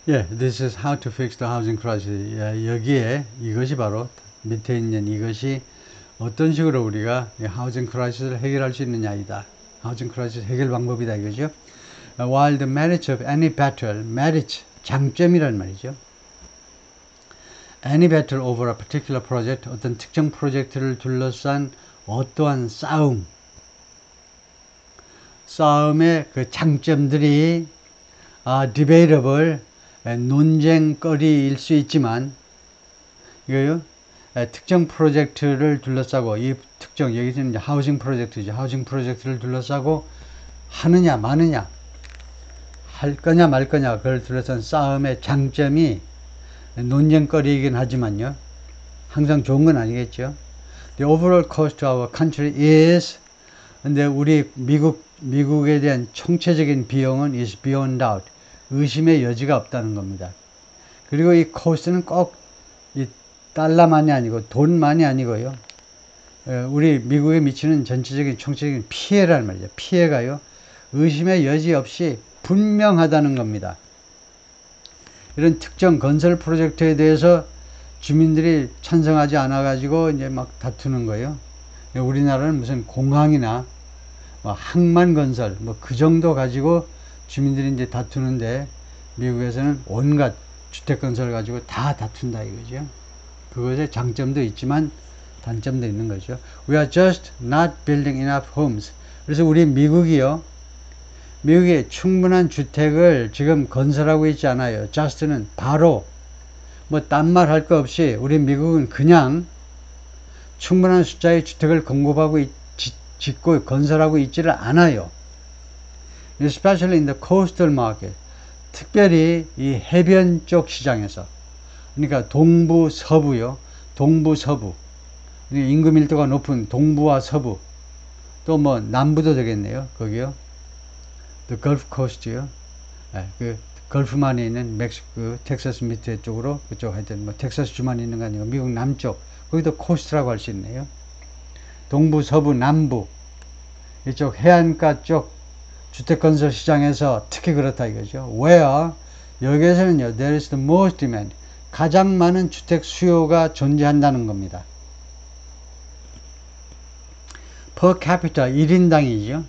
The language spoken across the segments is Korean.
예, this is how to fix the housing crisis. 예, 여기에 이것이 바로 밑에 있는 이것이 어떤 식으로 우리가 하우징 크라이시스를 해결할 수 있느냐이다. 하우징 크라이시스 해결 방법이다 이거죠. While the merits of any battle, merit 장점이란 말이죠. Any battle over a particular project, 어떤 특정 프로젝트를 둘러싼 어떠한 싸움의 그 장점들이 debatable, 논쟁거리일 수 있지만 이거요. 특정 프로젝트를 둘러싸고 이 특정 여기서는 이제 하우징 프로젝트죠. 하우징 프로젝트를 둘러싸고 하느냐 마느냐 할 거냐 말 거냐 그걸 둘러싼 싸움의 장점이 논쟁거리이긴 하지만요. 항상 좋은 건 아니겠죠. The overall cost to our country is 근데 우리 미국에 대한 총체적인 비용은 is beyond doubt. 의심의 여지가 없다는 겁니다. 그리고 이 코스트는 꼭 이 달러만이 아니고 돈만이 아니고요. 우리 미국에 미치는 전체적인 총체적인 피해라는 말이죠. 피해가요. 의심의 여지 없이 분명하다는 겁니다. 이런 특정 건설 프로젝트에 대해서 주민들이 찬성하지 않아 가지고 이제 막 다투는 거예요. 우리나라는 무슨 공항이나 항만 건설 그 정도 가지고 주민들이 이제 다투는데 미국에서는 온갖 주택 건설 가지고 다 다툰다 이거죠. 그것의 장점도 있지만 단점도 있는 거죠. We are just not building enough homes. 그래서 우리 미국이 충분한 주택을 지금 건설하고 있지 않아요. just는 바로 딴 말 할 거 없이 우리 미국은 그냥 충분한 숫자의 주택을 공급하고 짓고 건설하고 있지를 않아요. Especially in the coastal market. 특별히 이 해변 쪽 시장에서 그러니까 동부 서부요. 동부 서부. 인구 밀도가 높은 동부와 서부. 또 남부도 되겠네요. 거기요. The Gulf Coast요. 그 걸프만에 있는 멕시코, 텍사스 밑에 쪽으로 그쪽 하여튼 텍사스 주만 있는 거 아니고 미국 남쪽. 거기도 코스트라고 할 수 있네요. 동부, 서부, 남부. 이쪽 해안가 쪽 주택 건설 시장에서 특히 그렇다 이거죠. Where 여기에서는요, there is the most demand. 가장 많은 주택 수요가 존재한다는 겁니다. Per capita 1인당이죠.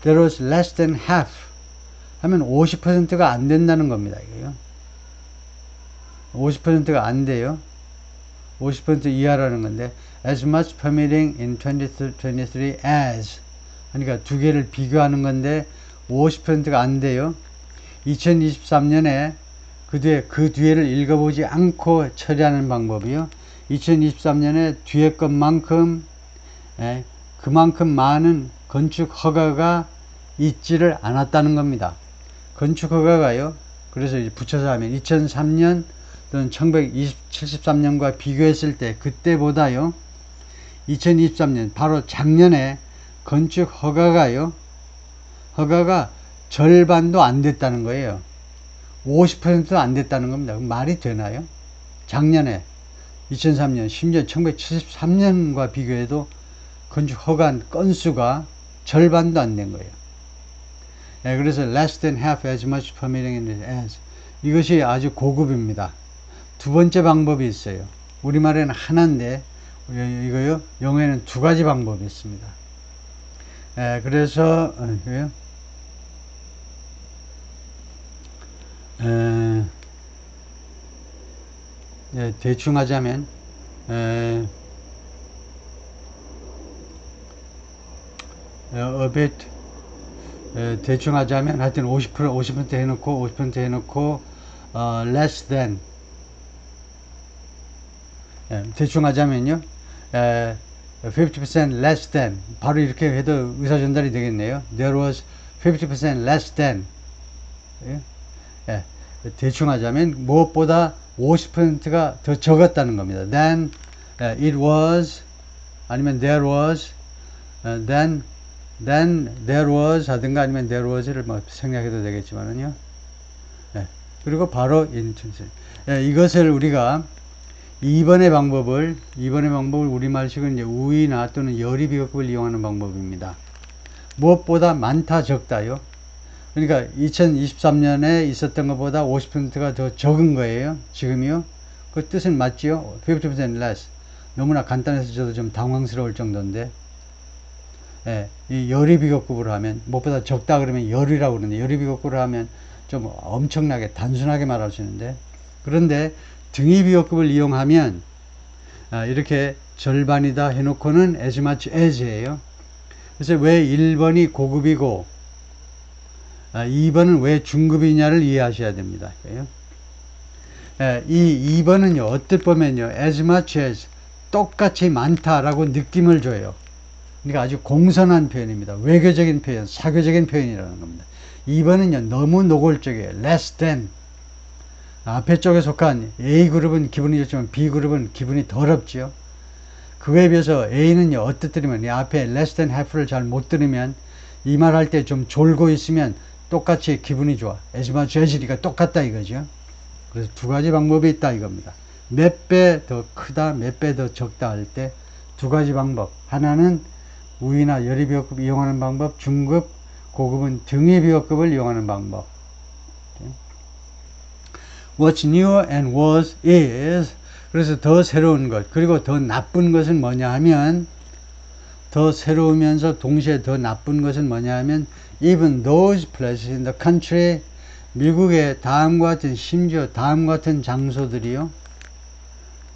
There was less than half. 하면 50%가 안 된다는 겁니다. 이거요. 50%가 안 돼요. 50% 이하라는 건데 as much permitting in 2023 as 그러니까 두 개를 비교하는 건데 50%가 안 돼요. 2023년에 그 뒤에를 읽어보지 않고 처리하는 방법이요. 2023년에 뒤에 것만큼 그만큼 많은 건축 허가가 있지를 않았다는 겁니다. 건축 허가가요. 그래서 붙여서 하면 2003년 또는 1973년과 비교했을 때 그때보다요. 2023년 바로 작년에 건축 허가가 절반도 안 됐다는 거예요. 50%도 안 됐다는 겁니다. 말이 되나요? 작년에 2003년 심지어 1973년과 비교해도 건축 허가 건수가 절반도 안 된 거예요. 그래서 less than half as much permitting as 이것이 아주 고급입니다. 두 번째 방법이 있어요. 우리말에는 하나인데 이거요. 영어에는 두 가지 방법이 있습니다. 그래서 대충 하자면 a bit 대충 하자면 하여튼 50% 해놓고 50% 해놓고 less than 대충 하자면요 50% less than 바로 이렇게 해도 의사 전달이 되겠네요. There was 50% less than 대충 하자면 무엇보다 50%가 더 적었다는 겁니다. Then it was 아니면 there was then there was 하든가 아니면 there was를 생략해도 되겠지만은요. 그리고 바로 이것을 우리가 2번의 방법을 우리말식은 이제 우위나 또는 열이 비교급을 이용하는 방법입니다. 무엇보다 많다 적다요. 그러니까 2023년에 있었던 것보다 50%가 더 적은 거예요. 지금이요. 그 뜻은 맞지요? 50% less. 너무나 간단해서 저도 좀 당황스러울 정도인데, 예, 이 열의비교급으로 하면, 무엇보다 적다 그러면 열이라고 그러는데, 열의비교급으로 하면 좀 엄청나게 단순하게 말할 수 있는데, 그런데 등위비교급을 이용하면, 이렇게 절반이다 해놓고는 as much as예요. 그래서 왜 1번이 고급이고 2번은 왜 중급이냐를 이해하셔야 됩니다. 이 2번은요, 어떨 보면요, as much as 똑같이 많다라고 느낌을 줘요. 그러니까 아주 공손한 표현입니다. 외교적인 표현, 사교적인 표현이라는 겁니다. 2번은요, 너무 노골적이에요. less than. 앞에 쪽에 속한 A그룹은 기분이 좋지만 B그룹은 기분이 더럽지요. 그거에 비해서 A는요, 어떻더니면 이 앞에 less than half를 잘 못 들으면 이 말 할 때 좀 졸고 있으면 똑같이 기분이 좋아. as much as니까 똑같다 이거죠. 그래서 두 가지 방법이 있다 이겁니다. 몇 배 더 크다, 몇 배 더 적다 할 때 두 가지 방법. 하나는 우위나 열의비교급 이용하는 방법, 중급, 고급은 등위비교급을 이용하는 방법. What's new and worse is, 그래서 더 새로운 것, 그리고 더 나쁜 것은 뭐냐 하면, 더 새로우면서 동시에 더 나쁜 것은 뭐냐 하면, even those places in the country, 미국의 다음과 같은, 심지어 다음과 같은 장소들이요.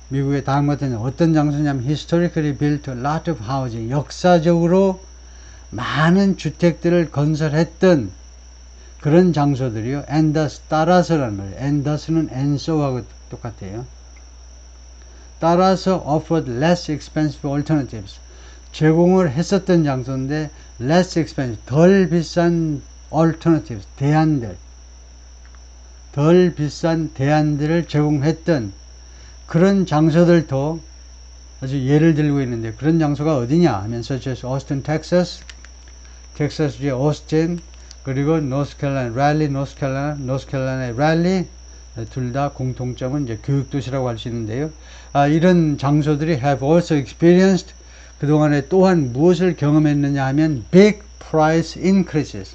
미국의 다음과 같은 어떤 장소냐면, historically built a lot of housing, 역사적으로 많은 주택들을 건설했던 그런 장소들이요. and thus, 따라서라는 거예요. and thus는 and so하고 똑같아요. 따라서 offered less expensive alternatives. 제공을 했었던 장소인데 less expensive, 덜 비싼 alternatives, 대안들. 덜 비싼 대안들을 제공했던 그런 장소들도 아주 예를 들고 있는데, 그런 장소가 어디냐 하면 such as Austin, Texas, 텍사스주의 오스틴, 그리고 노스캐롤라이나, 랄리, 노스캐롤라이나의 랄리, 둘 다 공통점은 이제 교육도시라고 할 수 있는데요. 이런 장소들이 have also experienced, 그동안에 또한 무엇을 경험했느냐 하면 big price increases,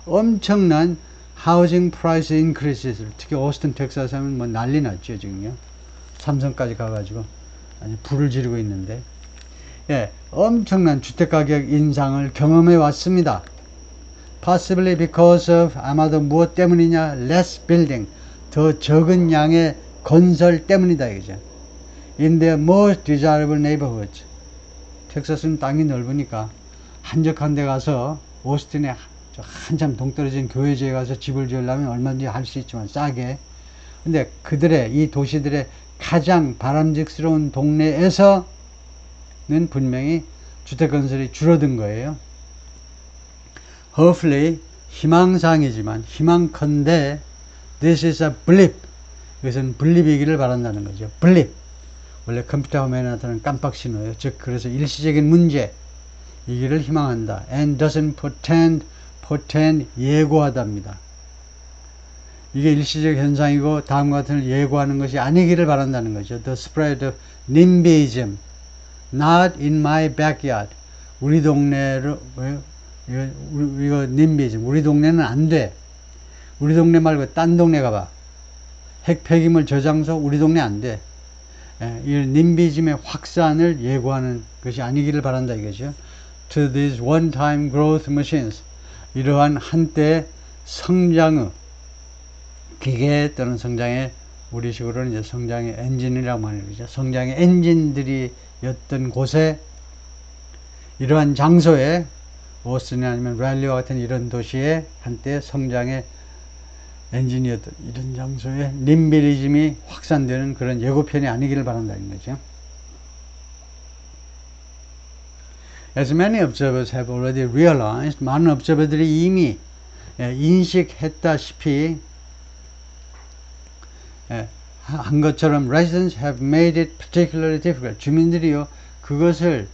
엄청난 housing price increases, 특히 오스틴, 텍사스 하면 뭐 난리 났죠, 지금요. 삼성까지 가가지고 아주 불을 지르고 있는데, 예, 엄청난 주택가격 인상을 경험해 왔습니다. Possibly because of, 아마도 무엇 때문이냐? less building, 더 적은 양의 건설 때문이다 이거죠. In their most desirable neighborhoods, 텍사스는 땅이 넓으니까 한적한 데 가서, 오스틴에 한참 동떨어진 교회지에 가서 집을 지으려면 얼마든지 할 수 있지만 싸게. 근데 그들의, 이 도시들의 가장 바람직스러운 동네에서는 분명히 주택 건설이 줄어든 거예요. Hopefully, 희망사항이지만, 희망컨대 this is a blip, 이것은 블립이기를 바란다는 거죠. blip, 원래 컴퓨터 화면에 나타나는 깜빡 신호예요. 즉 그래서 일시적인 문제이기를 희망한다. and doesn't portend 예고하답니다. 이게 일시적 현상이고 다음과 같은 걸 예고하는 것이 아니기를 바란다는 거죠. The spread of NIMBYism, not in my backyard. 우리 동네로, 이거 NIMBYism, 우리 동네는 안 돼. 우리 동네 말고 딴 동네 가봐. 핵 폐기물 저장소 우리 동네 안 돼. 이 NIMBYism의 확산을 예고하는 것이 아니기를 바란다 이거죠. To these one-time growth machines, 이러한 한때 성장의 기계 또는 성장의, 우리식으로는 이제 성장의 엔진이라고 하는 거죠. 성장의 엔진들이었던 곳에, 이러한 장소에, 오스틴이 아니면 랄리와 같은 이런 도시에 한때 성장의 엔진이었던 이런 장소에 님비리즘이 확산되는 그런 예고편이 아니기를 바란다는 거죠. As many observers have already realized, 많은 observer들이 이미 인식했다시피 한 것처럼 residents have made it particularly difficult. 주민들이요, 그것을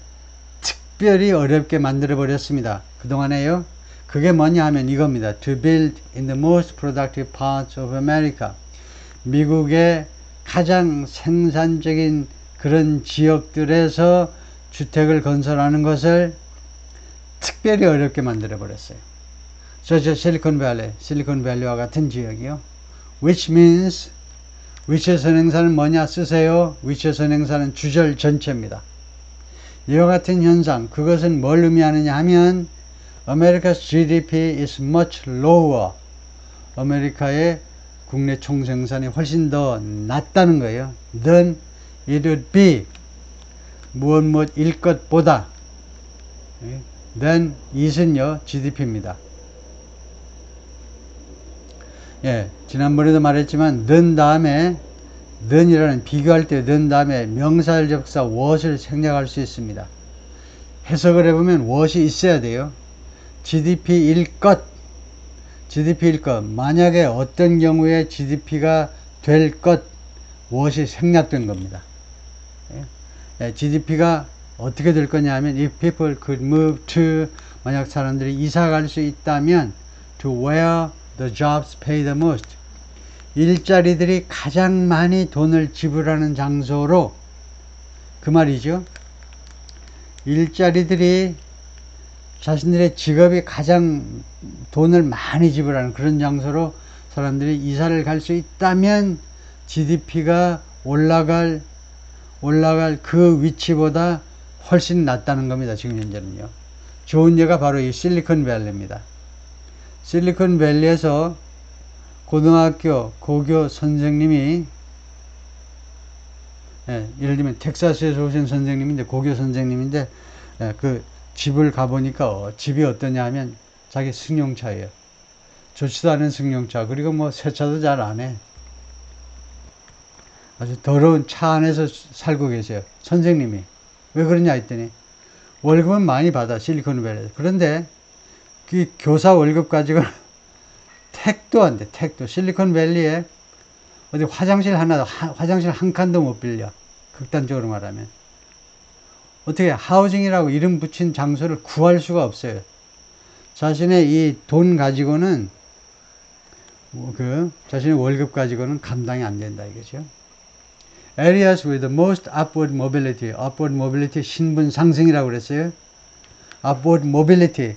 특별히 어렵게 만들어 버렸습니다. 그동안에요. 그게 뭐냐 하면 이겁니다. To build in the most productive parts of America. 미국의 가장 생산적인 그런 지역들에서 주택을 건설하는 것을 특별히 어렵게 만들어 버렸어요. such as 실리콘밸리와 같은 지역이요. which means 위치의 선행사는 뭐냐 쓰세요. 위치의 선행사는 주절 전체입니다. 이와 같은 현상, 그것은 뭘 의미하느냐 하면 America's GDP is much lower. 아메리카의 국내 총생산이 훨씬 더 낮다는 거예요. than it would be. 무엇일 것보다. than it은요, GDP입니다. 예, 지난번에도 말했지만 than 다음에 than이라는 비교할 때 than 다음에 명사절적사 what을 생략할 수 있습니다. 해석을 해보면 what이 있어야 돼요. GDP일 것, 만약에 어떤 경우에 GDP가 될 것, what이 생략된 겁니다. 예, GDP가 어떻게 될 거냐 하면 if people could move to, 만약 사람들이 이사 갈 수 있다면 to where the jobs pay the most, 일자리들이 가장 많이 돈을 지불하는 장소로, 그 말이죠. 일자리들이 자신들의 직업이 가장 돈을 많이 지불하는 그런 장소로 사람들이 이사를 갈 수 있다면 GDP가 올라갈 그 위치보다 훨씬 낫다는 겁니다. 지금 현재는요. 좋은 예가 바로 이 실리콘밸리입니다. 실리콘밸리에서 고등학교 고교 선생님이, 예를 들면 텍사스에서 오신 선생님인데, 고교 선생님인데, 그 집을 가보니까 집이 어떠냐 하면 자기 승용차예요. 좋지도 않은 승용차. 그리고 뭐 세차도 잘 안 해. 아주 더러운 차 안에서 살고 계세요. 선생님이. 왜 그러냐 했더니 월급은 많이 받아, 실리콘밸리에서. 그런데 그 교사 월급 가지고는 택도 안 돼. 택도. 실리콘밸리에 어디 화장실 한 칸도 못 빌려. 극단적으로 말하면. 어떻게 하우징이라고 이름 붙인 장소를 구할 수가 없어요. 자신의 이 돈 가지고는, 자신의 월급 가지고는 감당이 안 된다 이거죠. Areas with the most upward mobility, 신분 상승이라고 그랬어요. upward mobility,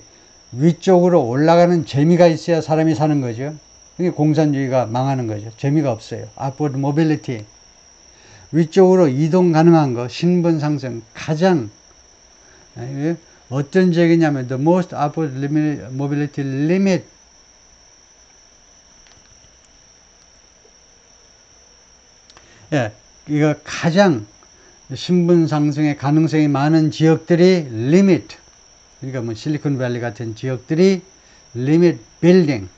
위쪽으로 올라가는 재미가 있어야 사람이 사는 거죠. 그게 공산주의가 망하는 거죠. 재미가 없어요. upward mobility, 위쪽으로 이동 가능한 거, 신분 상승, 가장 어떤 지역이냐면 the most upward mobility limit, 예, 이거 가장 신분 상승의 가능성이 많은 지역들이 limit, 그러니까 뭐 실리콘밸리 같은 지역들이 limit building,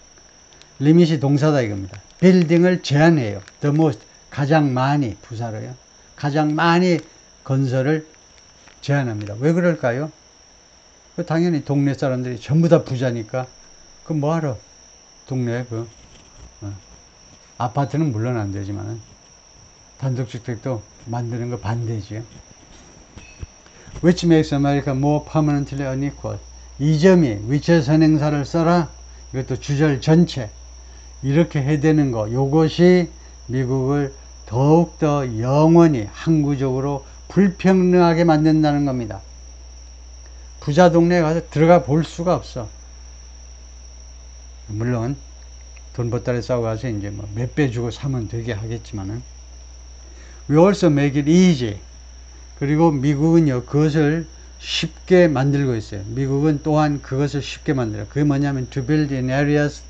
limit이 동사다 이겁니다. 빌딩을 제한해요. the most, 가장 많이, 부사로요. 가장 많이 건설을 제한합니다. 왜 그럴까요? 당연히 동네 사람들이 전부 다 부자니까, 그 뭐하러 동네에 아파트는 물론 안 되지만 단독주택도 만드는 거 반대지요. Which makes America more permanently unequal. 이 점이 위치의 선행사를 써라. 이것도 주절 전체. 이렇게 해대는 거. 요것이 미국을 더욱더 영원히 항구적으로 불평등하게 만든다는 겁니다. 부자 동네에 가서 들어가 볼 수가 없어. 물론 돈 보따리 싸고 가서 이제 뭐 몇 배 주고 사면 되게 하겠지만은, we also make it easy. 그리고 미국은요, 그것을 쉽게 만들고 있어요. 미국은 또한 그것을 쉽게 만들어요. 그게 뭐냐면 to build in areas,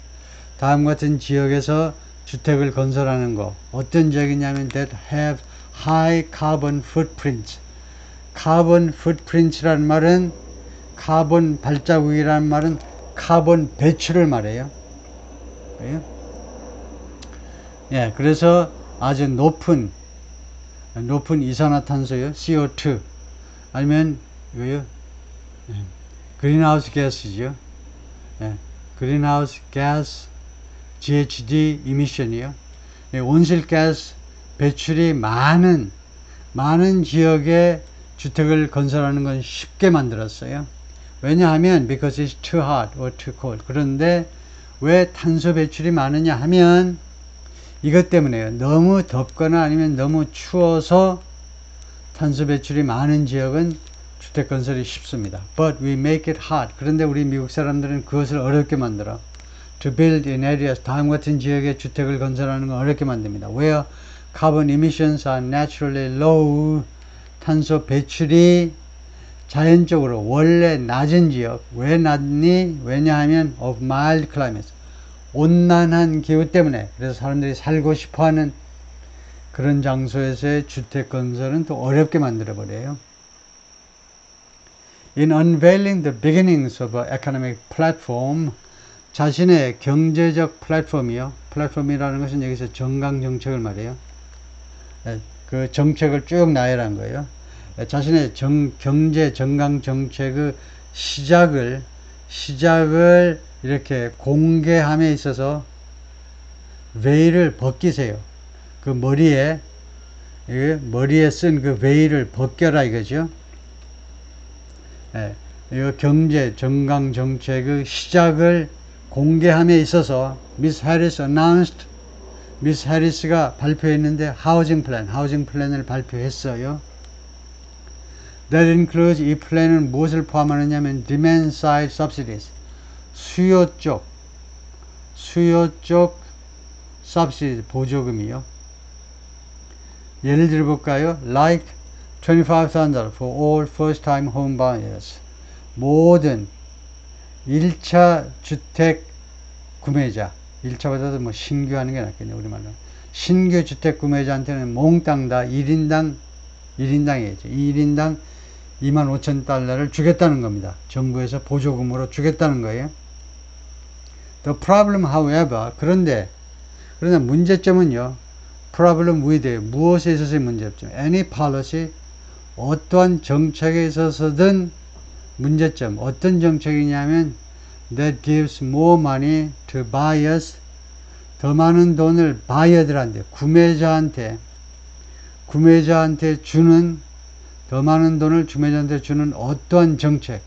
다음 같은 지역에서 주택을 건설하는 거. 어떤 지역이냐면 that have high carbon footprints. carbon footprints라는 말은, 카본 발자국이라는 말은 카본 배출을 말해요. 예, 그래서 아주 높은 이산화탄소요, CO2, 아니면 이거요, 그린하우스 가스죠. 예, 그린하우스 가스, GHG 이미션이요. 예, 온실가스 배출이 많은 지역에 주택을 건설하는 건 쉽게 만들었어요. 왜냐하면 because it's too hot or too cold. 그런데 왜 탄소 배출이 많으냐 하면 이것 때문에요. 너무 덥거나 아니면 너무 추워서 탄소 배출이 많은 지역은 주택 건설이 쉽습니다. But we make it hot. 그런데 우리 미국 사람들은 그것을 어렵게 만들어. to build in areas 다음 같은 지역에 주택을 건설하는 건 어렵게 만듭니다. where carbon emissions are naturally low 탄소 배출이 자연적으로 원래 낮은 지역 왜 낮니? 왜냐하면 of mild climates 온난한 기후 때문에 그래서 사람들이 살고 싶어하는 그런 장소에서의 주택 건설은 또 어렵게 만들어 버려요. In unveiling the beginnings of an economic platform 자신의 경제적 플랫폼이요. 플랫폼이라는 것은 여기서 정강 정책을 말해요. 그 정책을 쭉 나열한 거예요. 자신의 경제 정강 정책의 시작을 이렇게 공개함에 있어서 베일을 벗기세요. 그 머리에 쓴 그 베일을 벗겨라 이거죠. 이 경제 정강 정책의 시작을 공개함에 있어서 미스 해리스 announced 미스 해리스가 발표했는데 하우징 플랜을 발표했어요. That includes 이 플랜은 무엇을 포함하느냐면 demand side subsidies 수요 쪽 subsidy 보조금이요. 예를 들어 볼까요? Like $25,000 for all first time home buyers 모든 1차 주택 구매자 1차보다도 뭐 신규 하는 게 낫겠네 우리말로 신규 주택 구매자한테는 몽땅 다 1인당이겠죠 1인당 25,000달러를 주겠다는 겁니다. 정부에서 보조금으로 주겠다는 거예요. The problem however 그런데 문제점은요 problem with 무엇에 있어서의 문제점 any policy 어떠한 정책에 있어서든 문제점 어떤 정책이냐면 that gives more money to buyers 더 많은 돈을 바이어들한테 구매자한테 주는 더 많은 돈을 구매자한테 주는 어떠한 정책에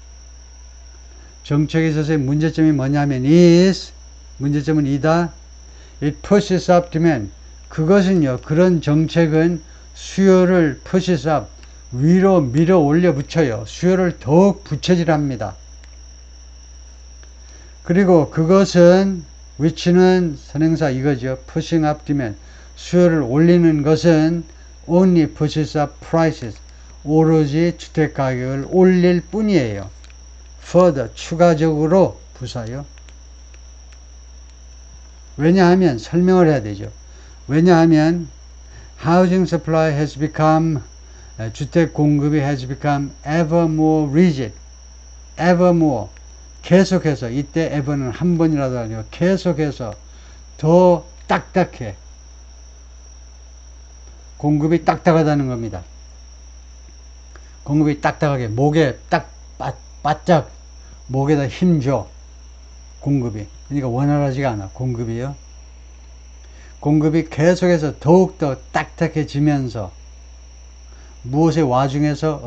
있어서의 문제점이 뭐냐면 문제점은 이다 it pushes up demand 그것은요 그런 정책은 수요를 pushes up 위로 밀어 올려 붙여요. 수요를 더욱 부채질합니다. 그리고 그것은 which는 선행사 이거죠. pushing up demand 수요를 올리는 것은 only pushes up prices 오로지 주택 가격을 올릴 뿐이에요. further 추가적으로 부사요. 왜냐하면 설명을 해야 되죠. 왜냐하면 housing supply has become 주택 공급이 has become ever more rigid ever more 계속해서 이때 ever는 한 번이라도 아니고 계속해서 더 딱딱해 공급이 딱딱하다는 겁니다. 공급이 딱딱하게 목에 딱 바짝 목에다 힘줘 공급이 그러니까 원활하지가 않아 공급이요. 공급이 계속해서 더욱더 딱딱해지면서 무엇의 와중에서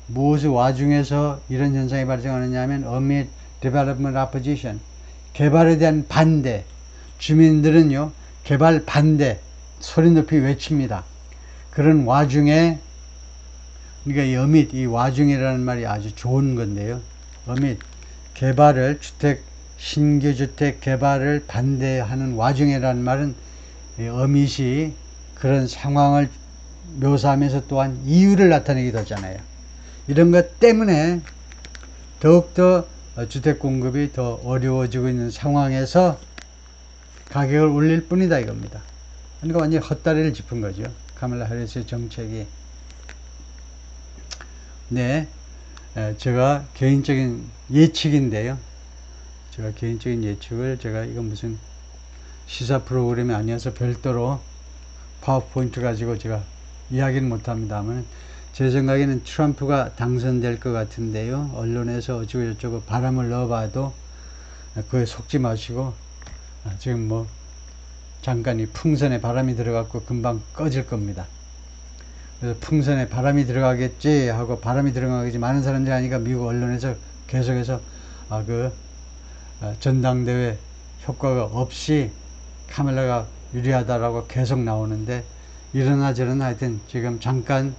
무엇의 와중에서 이런 현상이 발생하느냐 하면 amid development opposition 개발에 대한 반대 주민들은요 개발 반대 소리 높이 외칩니다. 그런 와중에 그러니까 이 amid 이 와중이라는 말이 아주 좋은 건데요. amid 개발을 신규 주택 개발을 반대하는 와중에라는 말은 amid이 그런 상황을 묘사하면서 또한 이유를 나타내기도 하잖아요. 이런 것 때문에 더욱더 주택 공급이 더 어려워지고 있는 상황에서 가격을 올릴 뿐이다 이겁니다. 그러니까 완전히 헛다리를 짚은 거죠. 카멀라 해리스의 정책이. 네, 제가 개인적인 예측인데요. 제가 개인적인 예측을 이건 무슨 시사 프로그램이 아니어서 별도로 파워포인트 가지고 제가 이야기는 못합니다만 제 생각에는 트럼프가 당선될 것 같은데요. 언론에서 어쩌고저쩌고 바람을 넣어봐도 그에 속지 마시고 지금 뭐 잠깐 이 풍선에 바람이 들어갔고 금방 꺼질 겁니다. 그래서 풍선에 바람이 들어가겠지 하고 바람이 들어가겠지 많은 사람들이 하니까 미국 언론에서 계속해서 전당대회 효과가 없이 카멀라가 유리하다라고 계속 나오는데 이러나 저러나 하여튼 지금 잠깐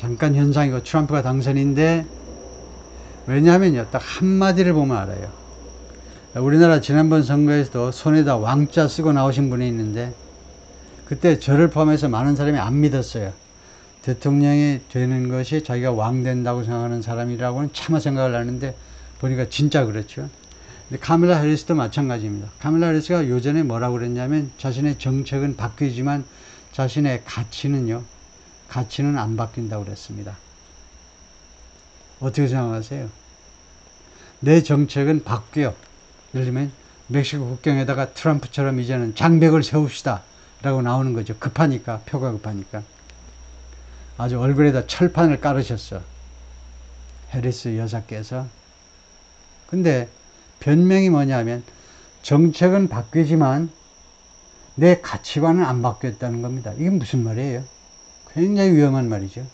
현상이고 트럼프가 당선인데 왜냐하면요 딱 한마디를 보면 알아요. 우리나라 지난번 선거에서도 손에다 왕자 쓰고 나오신 분이 있는데 그때 저를 포함해서 많은 사람이 안 믿었어요. 대통령이 되는 것이 자기가 왕 된다고 생각하는 사람이라고는 차마 생각을 하는데 보니까 진짜 그렇죠. 근데 카밀라 해리스도 마찬가지입니다. 카밀라 해리스가 요전에 뭐라고 그랬냐면 자신의 정책은 바뀌지만 자신의 가치는 안 바뀐다고 그랬습니다. 어떻게 생각하세요? 내 정책은 바뀌어. 예를 들면 멕시코 국경에다가 트럼프처럼 이제는 장벽을 세웁시다 라고 나오는 거죠. 급하니까, 표가 급하니까. 아주 얼굴에다 철판을 깔으셨어. 해리스 여사께서. 근데 변명이 뭐냐면 정책은 바뀌지만 내 가치관은 안 바뀌었다는 겁니다. 이게 무슨 말이에요? 굉장히 위험한 말이죠.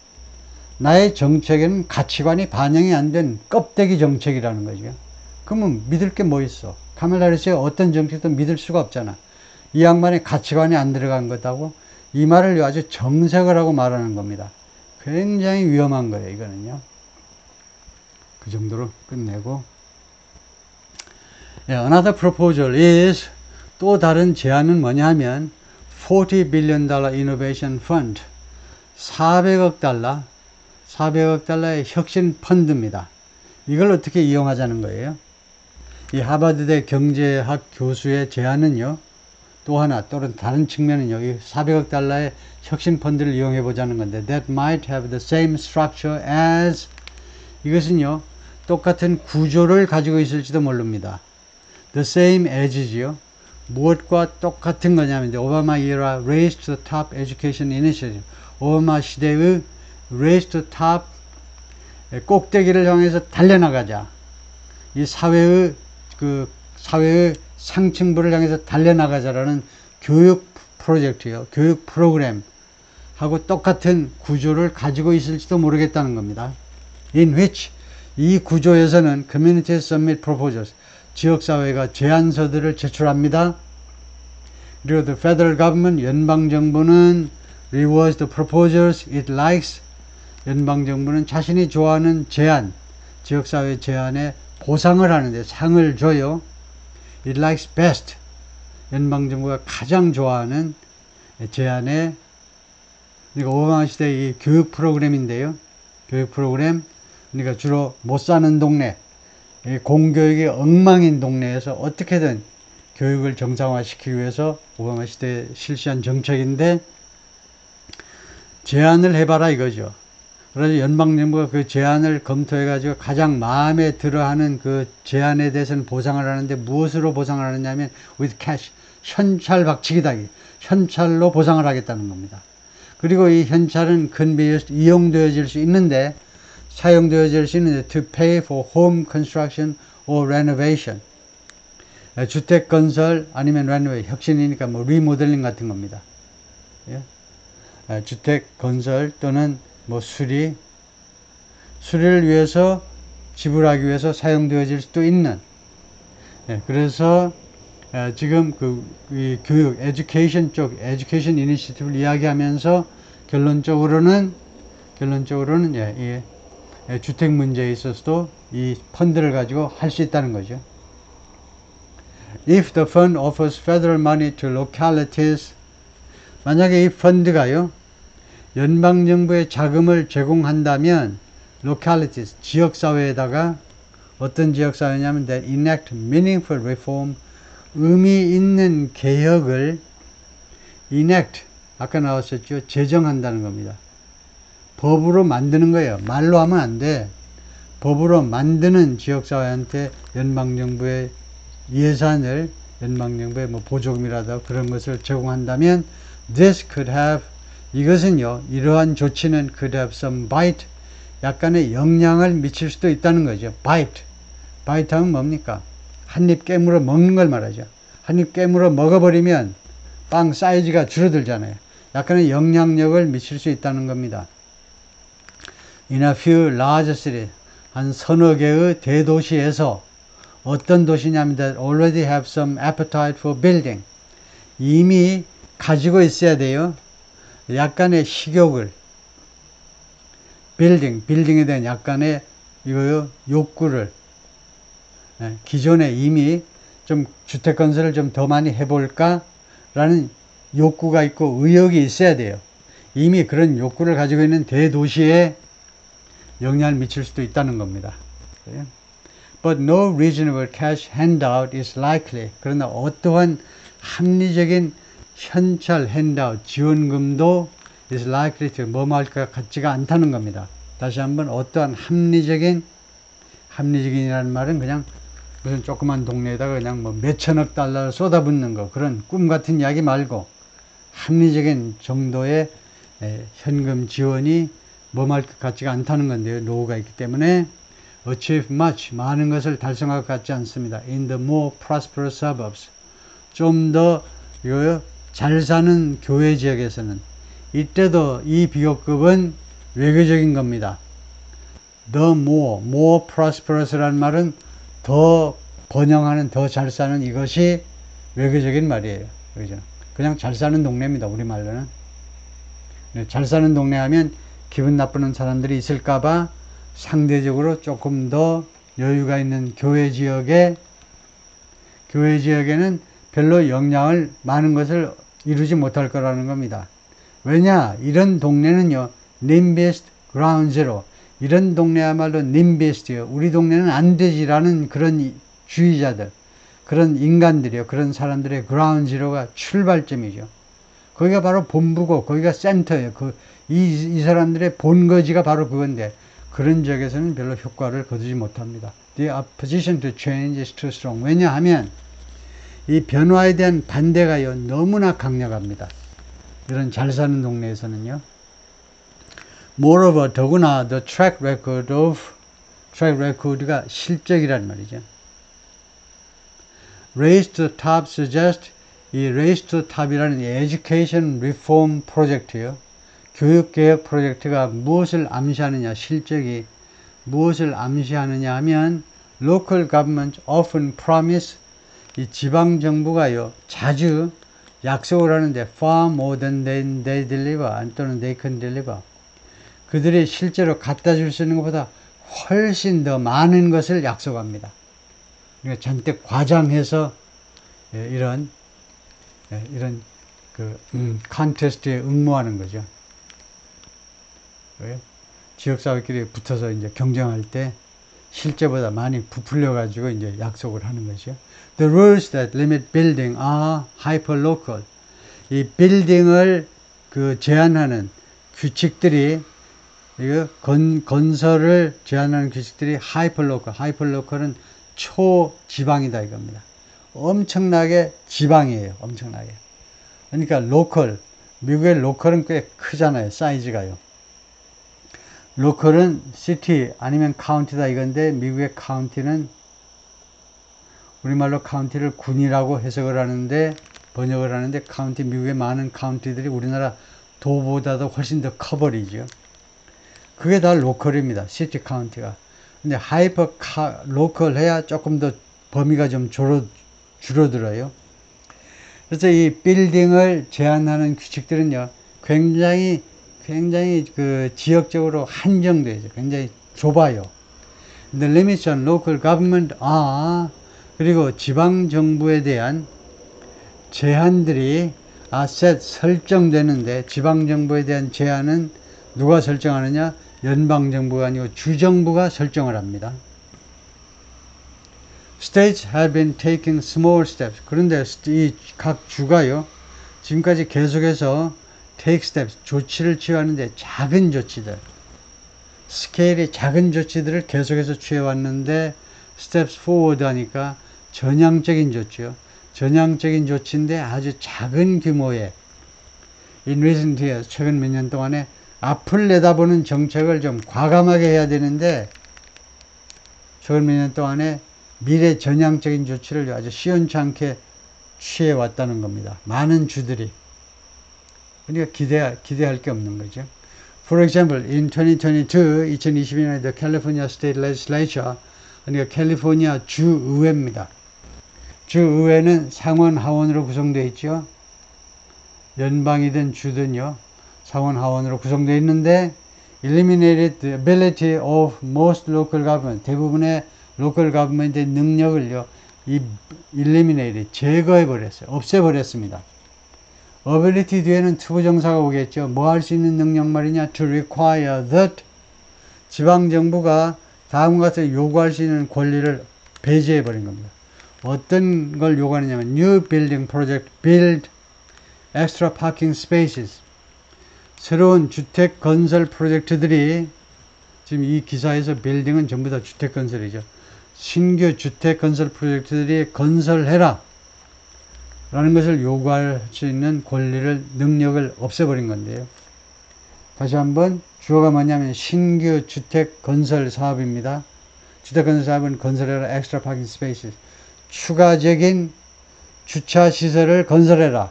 나의 정책에는 가치관이 반영이 안 된 껍데기 정책이라는 거죠. 그러면 믿을 게 뭐 있어? 카밀라 해리스의 어떤 정책도 믿을 수가 없잖아. 이 양반의 가치관이 안 들어간 것하고 이 말을 아주 정색을 하고 말하는 겁니다. 굉장히 위험한 거예요, 이거는요. 그 정도로 끝내고. Another proposal is, 또 다른 제안은 뭐냐 하면 $40 billion innovation fund, 400억 달러의 혁신 펀드입니다. 이걸 어떻게 이용하자는 거예요? 이 하버드대 경제학 교수의 제안은요, 또 하나, 또는 다른 측면은요, 이 400억 달러의 혁신 펀드를 이용해 보자는 건데, that might have the same structure as, 이것은요, 똑같은 구조를 가지고 있을지도 모릅니다. The same as지요. 무엇과 똑같은 거냐면, 오바마 era Race to the Top Education Initiative, 오바마 시대의 Race to the Top, 꼭대기를 향해서 달려나가자. 이 사회의 상층부를 향해서 달려나가자라는 교육 프로젝트요. 교육 프로그램 하고 똑같은 구조를 가지고 있을지도 모르겠다는 겁니다. In which, 이 구조에서는 Community Submit Proposals, 지역사회가 제안서들을 제출합니다. 그리고 the federal government, 연방정부는 rewards the proposals it likes, 연방정부는 자신이 좋아하는 제안, 지역사회 제안에 보상을 하는데 상을 줘요. It likes best, 연방정부가 가장 좋아하는 제안에, 그러니까 오바마 시대의 이 교육 프로그램인데요. 교육 프로그램, 그러니까 주로 못 사는 동네, 공교육이 엉망인 동네에서 어떻게든 교육을 정상화시키기 위해서 오바마 시대에 실시한 정책인데 제안을 해봐라 이거죠. 그래서 연방정부가 그 제안을 검토해가지고 가장 마음에 들어하는 그 제안에 대해서는 보상을 하는데 무엇으로 보상을 하느냐면 with cash, 현찰 박치기다. 현찰로 보상을 하겠다는 겁니다. 그리고 이 현찰은 이용되어질 수 있는데 사용되어질 수 있는데 to pay for home construction or renovation, 주택 건설 아니면 renovation, 혁신이니까 뭐 리모델링 같은 겁니다. 예? 주택 건설 또는 뭐 수리를 위해서 지불하기 위해서 사용되어질 수도 있는. 그래서 지금 이 교육, 에듀케이션 쪽, 에듀케이션 이니시티브를 이야기하면서 결론적으로는 주택 문제에 있어서도 이 펀드를 가지고 할 수 있다는 거죠. If the fund offers federal money to localities, 만약에 이 펀드가요, 연방정부의 자금을 제공한다면 localities, 지역사회에다가 어떤 지역사회냐면 that enact meaningful reform, 의미 있는 개혁을 enact, 아까 나왔었죠. 제정한다는 겁니다. 법으로 만드는 거예요. 말로 하면 안 돼. 법으로 만드는 지역사회한테 연방정부의 예산을, 연방정부의 뭐 보조금이라도 그런 것을 제공한다면 this could have, 이것은요, 이러한 조치는 could have some bite, 약간의 영향을 미칠 수도 있다는 거죠. bite 하면 뭡니까? 한입 깨물어 먹는 걸 말하죠. 한입 깨물어 먹어버리면 빵 사이즈가 줄어들잖아요. 약간의 영향력을 미칠 수 있다는 겁니다. In a few large cities, 한 서너 개의 대도시에서, 어떤 도시냐면 that already have some appetite for building, 이미 가지고 있어야 돼요. 약간의 식욕을, 빌딩에 대한 약간의 욕구를, 기존에 이미 좀 주택 건설을 좀 더 많이 해볼까? 라는 욕구가 있고 의욕이 있어야 돼요. 이미 그런 욕구를 가지고 있는 대도시에 영향을 미칠 수도 있다는 겁니다. But no reasonable cash handout is likely. 그러나 어떠한 합리적인 현찰 handout, 지원금도 is likely to 뭐뭐할 것 같지가 않다는 겁니다. 다시 한번 어떠한 합리적인이라는 말은 그냥 무슨 조그만 동네에다가 그냥 뭐 몇천억 달러를 쏟아붓는 거, 그런 꿈 같은 이야기 말고 합리적인 정도의 현금 지원이 뭐할 것 같지가 않다는 건데요. 노후가 있기 때문에 achieve much, 많은 것을 달성할 것 같지 않습니다. In the more prosperous suburbs, 좀 더 잘 사는 교외 지역에서는 이때도 이 비교급은 외교적인 겁니다. The more prosperous라는 말은 더 번영하는, 더 잘 사는, 이것이 외교적인 말이에요. 그죠? 그냥 잘 사는 동네입니다. 우리말로는. 잘 사는 동네 하면 기분 나쁘는 사람들이 있을까봐 상대적으로 조금 더 여유가 있는 교외 지역에는 별로 영향을, 많은 것을 이루지 못할 거라는 겁니다. 왜냐? 이런 동네는요, NIMBYist ground zero. 이런 동네야말로 NIMBYist요. 우리 동네는 안 되지라는 그런 주의자들, 그런 인간들이요. 그런 사람들의 ground zero가 출발점이죠. 거기가 바로 본부고, 거기가 센터예요. 이 사람들의 본거지가 바로 그건데, 그런 지역에서는 별로 효과를 거두지 못합니다. The opposition to change is too strong. 왜냐하면 이 변화에 대한 반대가요, 너무나 강력합니다. 이런 잘 사는 동네에서는요. Moreover, 더구나 the track record가 실적이란 말이죠. Race to Top suggest, 이 Race to Top이라는 education reform 프로젝트요. 교육개혁 프로젝트가 무엇을 암시하느냐, 실적이 무엇을 암시하느냐 하면 local government often promise, 이 지방정부가요, 자주 약속을 하는데 far more than they deliver, 또는 they can deliver. 그들이 실제로 갖다 줄 수 있는 것보다 훨씬 더 많은 것을 약속합니다. 그러니까 잔뜩 과장해서 이런 컨테스트에 응모하는 거죠. 지역사회끼리 붙어서 이제 경쟁할 때 실제보다 많이 부풀려 가지고 이제 약속을 하는 거죠. The rules that limit building are hyperlocal. 이 빌딩을 제한하는 규칙들이, 건설을 제한하는 규칙들이 hyperlocal은 초지방이다 이겁니다. 엄청나게 지방이에요. 엄청나게. 그러니까 로컬, 미국의 로컬은 꽤 크잖아요. 사이즈가요. 로컬은 시티 아니면 카운티다 이건데, 미국의 카운티는, 우리말로 카운티를 군이라고 해석을 하는데, 번역을 하는데, 카운티, 미국의 많은 카운티들이 우리나라 도보다도 훨씬 더 커버리죠. 그게 다 로컬입니다. 시티 카운티가. 근데 하이퍼 로컬 해야 조금 더 범위가 좀 줄어들어요. 그래서 이 빌딩을 제한하는 규칙들은요, 굉장히 지역적으로 한정되어 있어요. 굉장히 좁아요. The limits on local government are, 그리고 지방정부에 대한 제한들이 set, 설정되는데, 지방정부에 대한 제한은 누가 설정하느냐? 연방정부가 아니고 주정부가 설정을 합니다. States have been taking small steps. 그런데 이 각 주가요, 지금까지 계속해서 take steps, 조치를 취하는데, 작은 조치들, 스케일이 작은 조치들을 계속해서 취해왔는데, steps forward 하니까 전향적인 조치요. 전향적인 조치인데 아주 작은 규모의, in recent years, 최근 몇 년 동안에 앞을 내다보는 정책을 좀 과감하게 해야 되는데, 최근 몇 년 동안에 미래 전향적인 조치를 아주 시원찮게 취해왔다는 겁니다. 많은 주들이. 그러니까 기대할 게 없는 거죠. For example, in 2022, 2022년에 the California State Legislature, 그러니까 캘리포니아 주의회입니다. 주의회는 상원 하원으로 구성되어 있죠. 연방이든 주든요, 상원 하원으로 구성되어 있는데, eliminated the ability of most local government, 대부분의 local government의 능력을요, 이 eliminate, 제거해 버렸어요. 없애 버렸습니다. ability 뒤에는 투부정사가 오겠죠. 뭐 할 수 있는 능력 말이냐? to require that, 지방정부가 다음과 같이 요구할 수 있는 권리를 배제해 버린 겁니다. 어떤 걸 요구하느냐면 new building project, build extra parking spaces, 새로운 주택 건설 프로젝트들이, 지금 이 기사에서 빌딩은 전부 다 주택 건설이죠. 신규 주택 건설 프로젝트들이 건설해라 라는 것을 요구할 수 있는 권리를, 능력을 없애버린 건데요. 다시 한번 주어가 뭐냐면 신규 주택 건설 사업입니다. 주택 건설 사업은 건설해라 extra parking spaces, 추가적인 주차 시설을 건설해라.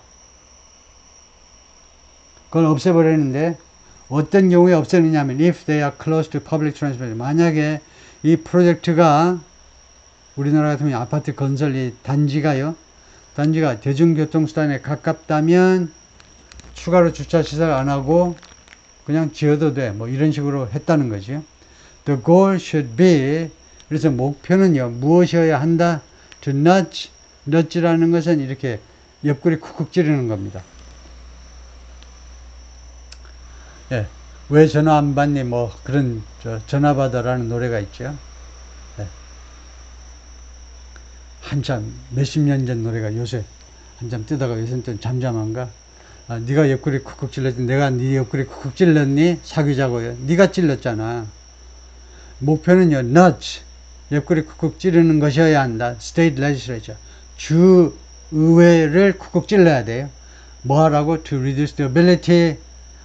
그걸 없애버리는데 어떤 경우에 없애느냐면 if they are close to public transport, 만약에 이 프로젝트가 우리나라 같으면 아파트 건설 이 단지가 대중교통수단에 가깝다면 추가로 주차시설 안 하고 그냥 지어도 돼. 뭐 이런 식으로 했다는 거죠. The goal should be, 그래서 목표는요, 무엇이어야 한다? To nudge, nudge라는 것은 이렇게 옆구리 쿡쿡 찌르는 겁니다. 예, 왜 전화 안 받니? 뭐 그런 전화 받아라는 노래가 있죠. 예. 한참 몇십 년 전 노래가 요새 한참 뜨다가 요새는 좀 잠잠한가? 아, 네가 옆구리 쿡쿡 찔렀지, 내가 네 옆구리 쿡쿡 찔렀니? 사귀자고요. 네가 찔렀잖아. 목표는요, nudge, 옆구리 쿡쿡 찌르는 것이어야 한다. State legislature, 주 의회를 쿡쿡 찔러야 돼요. 뭐 하라고? To reduce the ability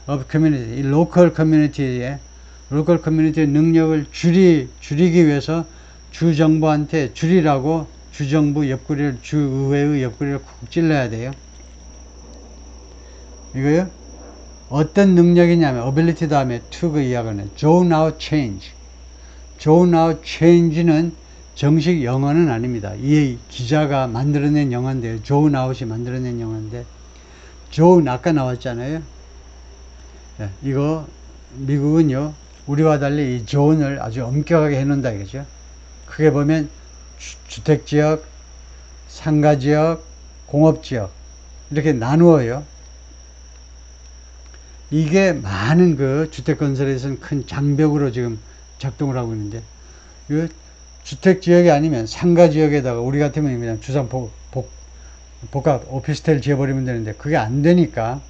of community, 이 local community의 능력을 줄이기 위해서 주정부한테 줄이라고 주정부 옆구리를, 주의회의 옆구리를 쿡쿡 찔러야 돼요. 이거요? 어떤 능력이냐면 ability 다음에 to가 이야기하는 zone out change. zone out change는 정식 영어는 아닙니다. 이 기자가 만들어낸 영어인데, zone out이 만들어낸 영어인데, zone 아까 나왔잖아요. 네, 이거 미국은요, 우리와 달리 이 zone을 아주 엄격하게 해놓는다 이거죠. 크게 보면 주택지역, 상가지역, 공업지역 이렇게 나누어요. 이게 많은 그 주택건설에서는 큰 장벽으로 지금 작동을 하고 있는데, 이 주택지역이 아니면 상가지역에다가 우리 같으면 그냥 주상 복합 오피스텔 지어버리면 되는데 그게 안 되니까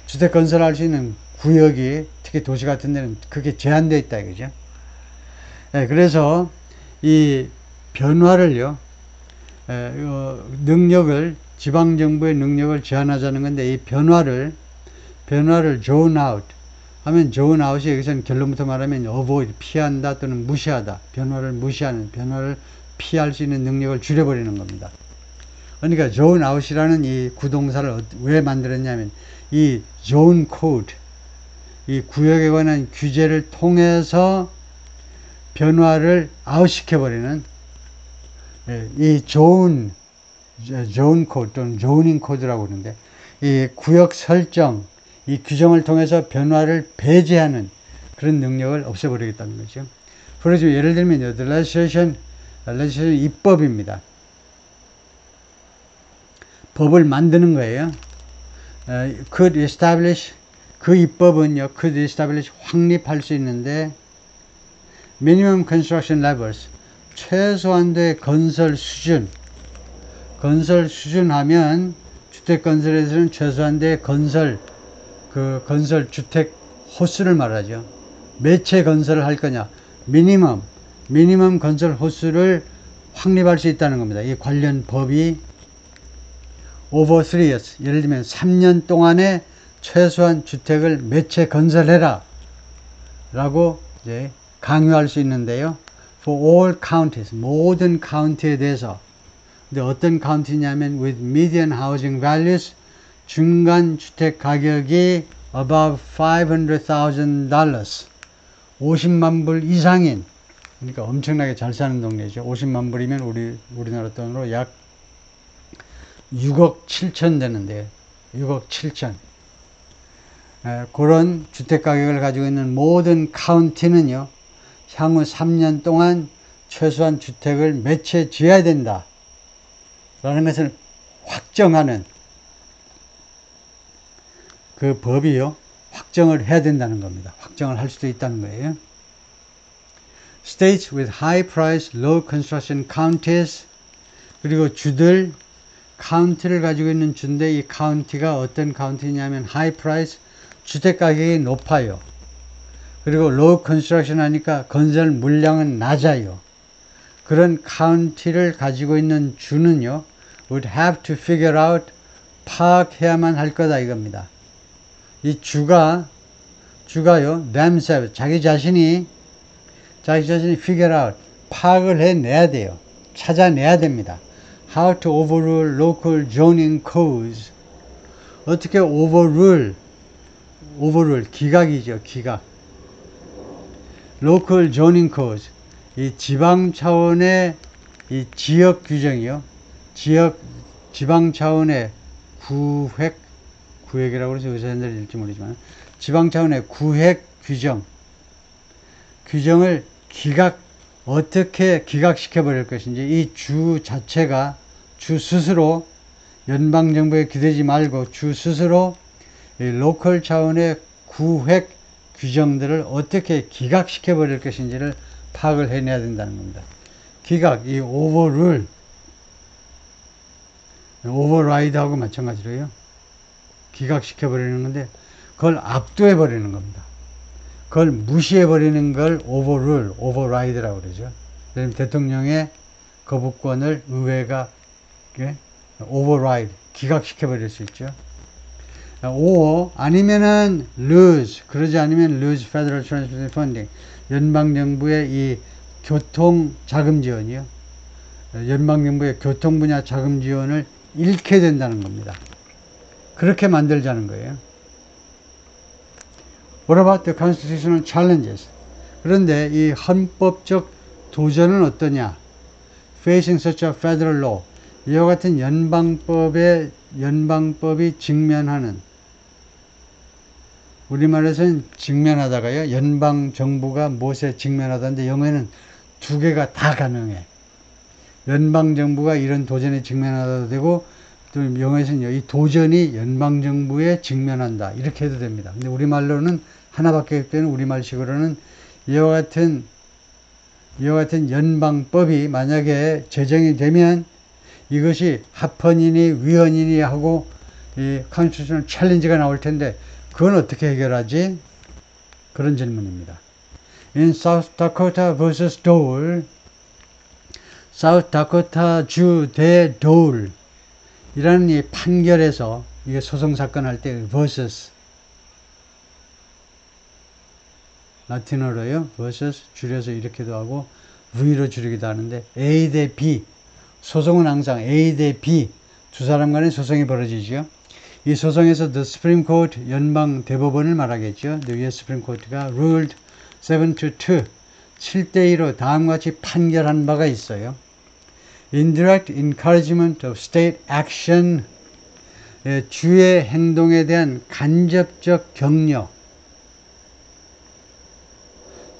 주택건설할 수 있는 구역이 특히 도시 같은 데는 그게 제한되어 있다 이거죠. 네, 그래서 이 변화를요, 능력을, 지방정부의 능력을 제한하자는 건데, 이 변화를 zone out 하면 zone out이 여기서는 결론부터 말하면 avoid, 피한다 또는 무시하다, 변화를 무시하는, 변화를 피할 수 있는 능력을 줄여버리는 겁니다. 그러니까 zone out이라는 이 구동사를 왜 만들었냐면 이 zone code, 이 구역에 관한 규제를 통해서 변화를 아웃시켜버리는 이 zone code 또는 zoning code라고 하는데, 이 구역 설정, 이 규정을 통해서 변화를 배제하는 그런 능력을 없애버리겠다는 거죠. 그래서 예를 들면 legislation 입법입니다. 법을 만드는 거예요. could establish, 그 입법은요, could establish, 확립할 수 있는데, minimum construction levels, 최소한도의 건설 수준 하면 주택건설에서는 최소한도의 건설 주택 호수를 말하죠. 몇 채 건설을 할 거냐, 미니멈 건설 호수를 확립할 수 있다는 겁니다. 이 관련 법이 over 3 years, 예를 들면 3년 동안에 최소한 주택을 몇 채 건설해라 라고 이제 강요할 수 있는데요. For all counties, 모든 카운티에 대해서. 근데 어떤 카운티냐면 with median housing values, 중간 주택 가격이 above $500,000, 50만 불 이상인, 그러니까 엄청나게 잘 사는 동네죠. 50만 불이면 우리나라 돈으로 약 6억 7천 되는데, 6억 7천. 그런 주택 가격을 가지고 있는 모든 카운티는요, 향후 3년 동안 최소한 주택을 몇 채 지어야 된다 라는 것을 확정하는 그 법이요, 확정을 해야 된다는 겁니다. 확정을 할 수도 있다는 거예요. States with high price, low construction counties. 그리고 주들, 카운티를 가지고 있는 주인데 이 카운티가 어떤 카운티냐면 high price, 주택 가격이 높아요. 그리고 low construction 하니까 건설 물량은 낮아요. 그런 카운티를 가지고 있는 주는요, would have to figure out, 파악해야만 할 거다 이겁니다. 이 주가요, themselves, 자기 자신이 figure out, 파악을 해내야 돼요. 찾아내야 됩니다. How to overrule local zoning codes. 어떻게 overrule, 기각이죠, 기각. local zoning codes. 이 지방 차원의 이 지역 규정이요. 지방 차원의 구획이라고 해서 의사선생님들이 읽을지 모르지만, 지방 차원의 구획 규정을 어떻게 기각시켜 버릴 것인지, 이 주 자체가 주 스스로 연방정부에 기대지 말고 주 스스로 이 로컬 차원의 구획 규정들을 어떻게 기각시켜 버릴 것인지를 파악을 해내야 된다는 겁니다. 기각, 이 오버라이드하고 마찬가지로요. 기각시켜 버리는 건데 그걸 압도해 버리는 겁니다. 그걸 무시해 버리는 걸 오버라이드라고 그러죠. 대통령의 거부권을 의회가 오버라이드, 기각시켜 버릴 수 있죠. 아니면은 lose, 그러지 않으면 lose federal transportation funding, 연방정부의 이 교통 자금 지원이요, 연방정부의 교통 분야 자금 지원을 잃게 된다는 겁니다. 그렇게 만들자는 거예요. What about the constitutional challenges? 그런데 이 헌법적 도전은 어떠냐? Facing such a federal law, 이와 같은 연방법이 직면하는, 우리말에서는 직면하다가요, 연방정부가 무엇에 직면하다는데 영어에는 두 개가 다 가능해. 연방정부가 이런 도전에 직면하다도 되고, 또 영어에서는 이 도전이 연방정부에 직면한다, 이렇게 해도 됩니다. 근데 우리말로는 하나밖에 없기 때문에 우리말식으로는 이와 같은 연방법이 만약에 제정이 되면 이것이 합헌이니 위헌이니 하고 이 컨스티튜셔널 챌린지가 나올 텐데 그건 어떻게 해결하지? 그런 질문입니다. In South Dakota vs. Dole, South Dakota 주 대 Dole 이라는 이 판결에서, 이게 소송사건 할 때 vs, 라틴어로요, vs 줄여서 이렇게도 하고 V로 줄이기도 하는데, A 대 B, 소송은 항상 A 대 B, 두 사람 간의 소송이 벌어지죠. 이 소송에서 The Supreme Court, 연방 대법원을 말하겠죠. The US Supreme Court가 ruled 7-2, 7대2로 다음과 같이 판결한 바가 있어요. Indirect encouragement of state action, 주의 행동에 대한 간접적 격려.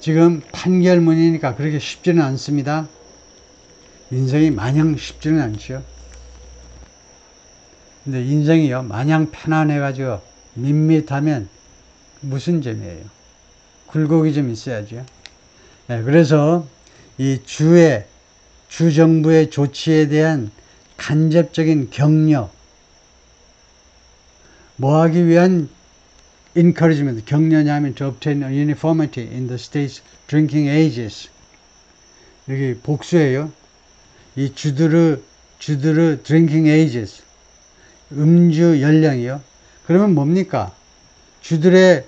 지금 판결문이니까 그렇게 쉽지는 않습니다. 인생이 마냥 쉽지는 않죠. 근데 인생이요, 마냥 편안해가지고 밋밋하면 무슨 재미예요? 굴곡이 좀 있어야죠. 그래서 이 주정부의 조치에 대한 간접적인 격려, 뭐 하기 위한 encouragement, 격려냐면 to obtain uniformity in the state's drinking ages. 여기 복수예요. 이 주드르 drinking ages, 음주 연령이요. 그러면 뭡니까? 주들의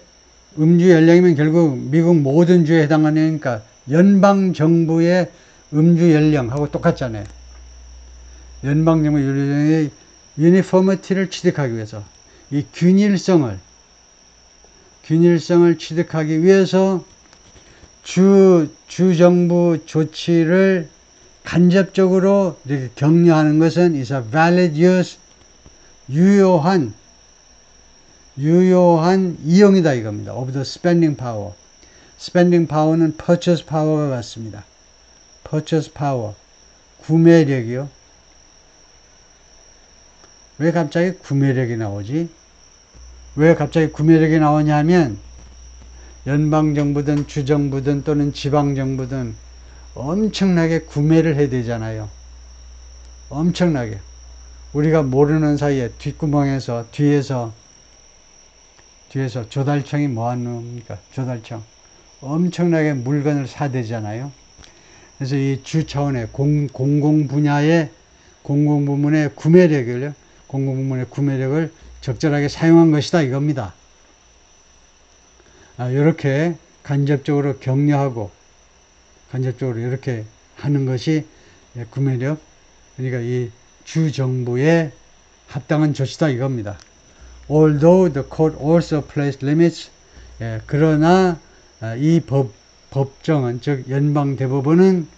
음주 연령이면 결국 미국 모든 주에 해당하니까 연방정부의 음주 연령하고 똑같잖아요. 연방정부 연령의 유니포미티를 취득하기 위해서, 이 균일성을 취득하기 위해서 주정부 조치를 간접적으로 이렇게 격려하는 것은 is a valid use, 유효한 이용이다 이겁니다. of the spending power. spending power는 purchase power가 같습니다. purchase power, 구매력이요. 왜 갑자기 구매력이 나오지? 왜 갑자기 구매력이 나오냐면 연방정부든 주정부든 또는 지방정부든 엄청나게 구매를 해야 되잖아요. 엄청나게. 우리가 모르는 사이에 뒷구멍에서 뒤에서 조달청이 뭐하는 놈입니까? 조달청. 엄청나게 물건을 사대잖아요. 그래서 이 주 차원의 공공부문의 구매력을 적절하게 사용한 것이다 이겁니다. 이렇게 간접적으로 격려하고 간접적으로 이렇게 하는 것이 구매력, 그러니까 이 주정부의 합당한 조치다 이겁니다. Although the court also placed limits, 그러나 이 법정은 즉 연방대법원은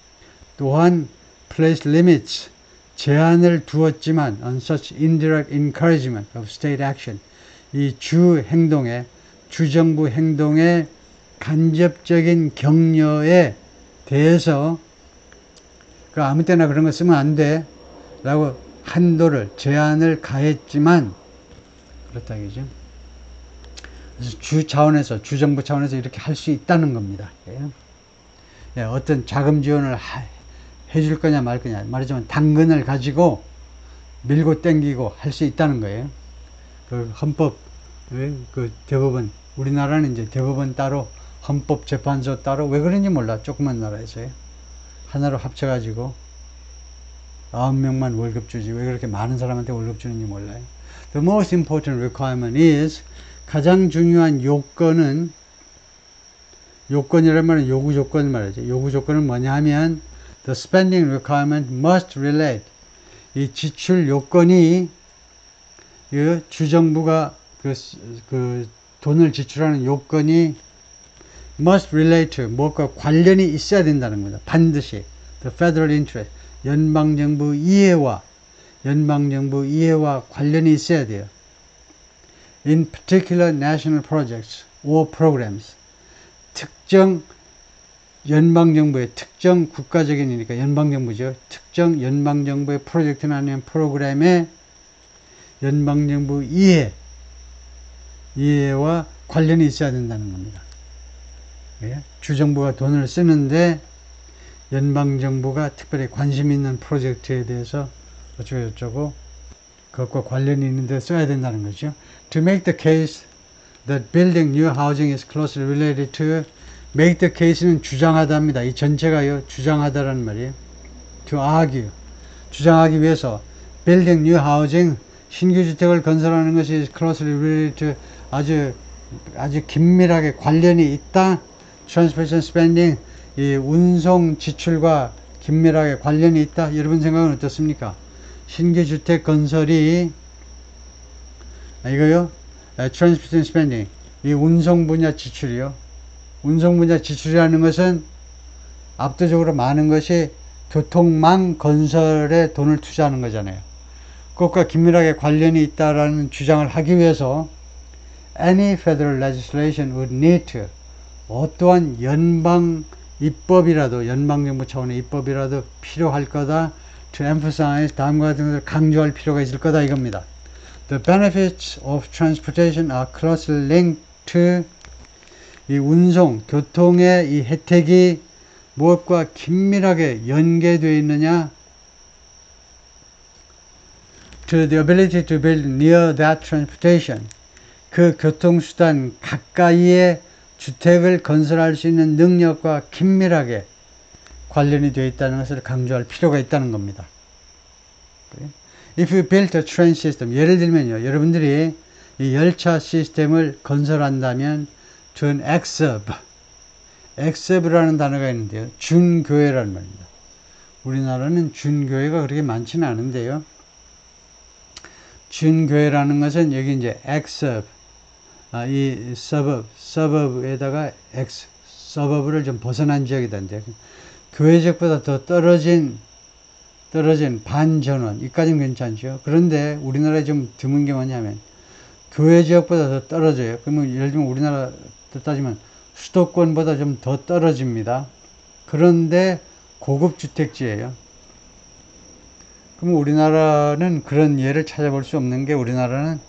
또한 placed limits, 제한을 두었지만 on such indirect encouragement of state action, 이 주정부 행동의 간접적인 격려에 대해서 그 아무 때나 그런 거 쓰면 안 돼 라고 제한을 가했지만 그렇다 이거죠. 그래서 주정부 차원에서 이렇게 할 수 있다는 겁니다. 어떤 자금 지원을 해줄 거냐 말 거냐, 말하자면 당근을 가지고 밀고 땡기고 할 수 있다는 거예요. 그 헌법, 그 대법원, 우리나라는 이제 대법원 따로 헌법재판소 따로, 왜 그런지 몰라. 조그만 나라에서요. 하나로 합쳐가지고 9명만 월급 주지 왜 그렇게 많은 사람한테 월급 주는지 몰라요. The most important requirement is, 가장 중요한 요건은, 요건이란 말은 요구 조건 말이죠. 요구 조건은 뭐냐 하면 the spending requirement must relate, 이 지출 요건이 주정부가 그 돈을 지출하는 요건이 must relate to, 무엇과 관련이 있어야 된다는 겁니다. 반드시 the federal interest, 연방정부 이해와 관련이 있어야 돼요. In particular national projects or programs, 특정 연방정부의 특정 국가적인이니까 연방정부죠. 특정 연방정부의 프로젝트나 아니면 프로그램에 연방정부 이해와 관련이 있어야 된다는 겁니다. 주정부가 돈을 쓰는데 연방정부가 특별히 관심 있는 프로젝트에 대해서 어쩌고저쩌고 그것과 관련이 있는데 써야 된다는 거죠. To make the case that building new housing is closely related to, make the case는 주장하다입니다. 이 전체가요, 주장하다라는 말이에요. To argue, 주장하기 위해서 building new housing, 신규 주택을 건설하는 것이 closely related to, 아주 긴밀하게 관련이 있다. Transportation spending, 이 운송 지출과 긴밀하게 관련이 있다. 여러분 생각은 어떻습니까? 신규 주택 건설이 이거요, Transportation spending, 이 운송 분야 지출이요. 운송 분야 지출이라는 것은 압도적으로 많은 것이 교통망 건설에 돈을 투자하는 거잖아요. 그것과 긴밀하게 관련이 있다라는 주장을 하기 위해서 any federal legislation would need to, 어떠한 연방 입법이라도, 연방정부 차원의 입법이라도 필요할 거다. To emphasize, 다음과 같은 것을 강조할 필요가 있을 거다 이겁니다. The benefits of transportation are closely linked to, 이 운송, 교통의 이 혜택이 무엇과 긴밀하게 연계되어 있느냐? To the ability to build near that transportation, 그 교통수단 가까이에 주택을 건설할 수 있는 능력과 긴밀하게 관련이 되어 있다는 것을 강조할 필요가 있다는 겁니다. If you built a train system, 예를 들면요, 여러분들이 이 열차 시스템을 건설한다면 to an exurb라는 단어가 있는데요, 준교회라는 말입니다. 우리나라는 준교회가 그렇게 많지는 않은데요, 준교회라는 것은 여기 이제 exurb, 이 suburb에다가 suburb을 좀 벗어난 지역이다. 이제 교회 지역보다 더 떨어진 반전원, 이까지는 괜찮죠. 그런데 우리나라에 좀 드문 게 뭐냐면 교회 지역보다 더 떨어져요. 그러면 예를 들면 우리나라 따지면 수도권보다 좀 더 떨어집니다. 그런데 고급 주택지예요. 그럼 우리나라는 그런 예를 찾아볼 수 없는 게, 우리나라는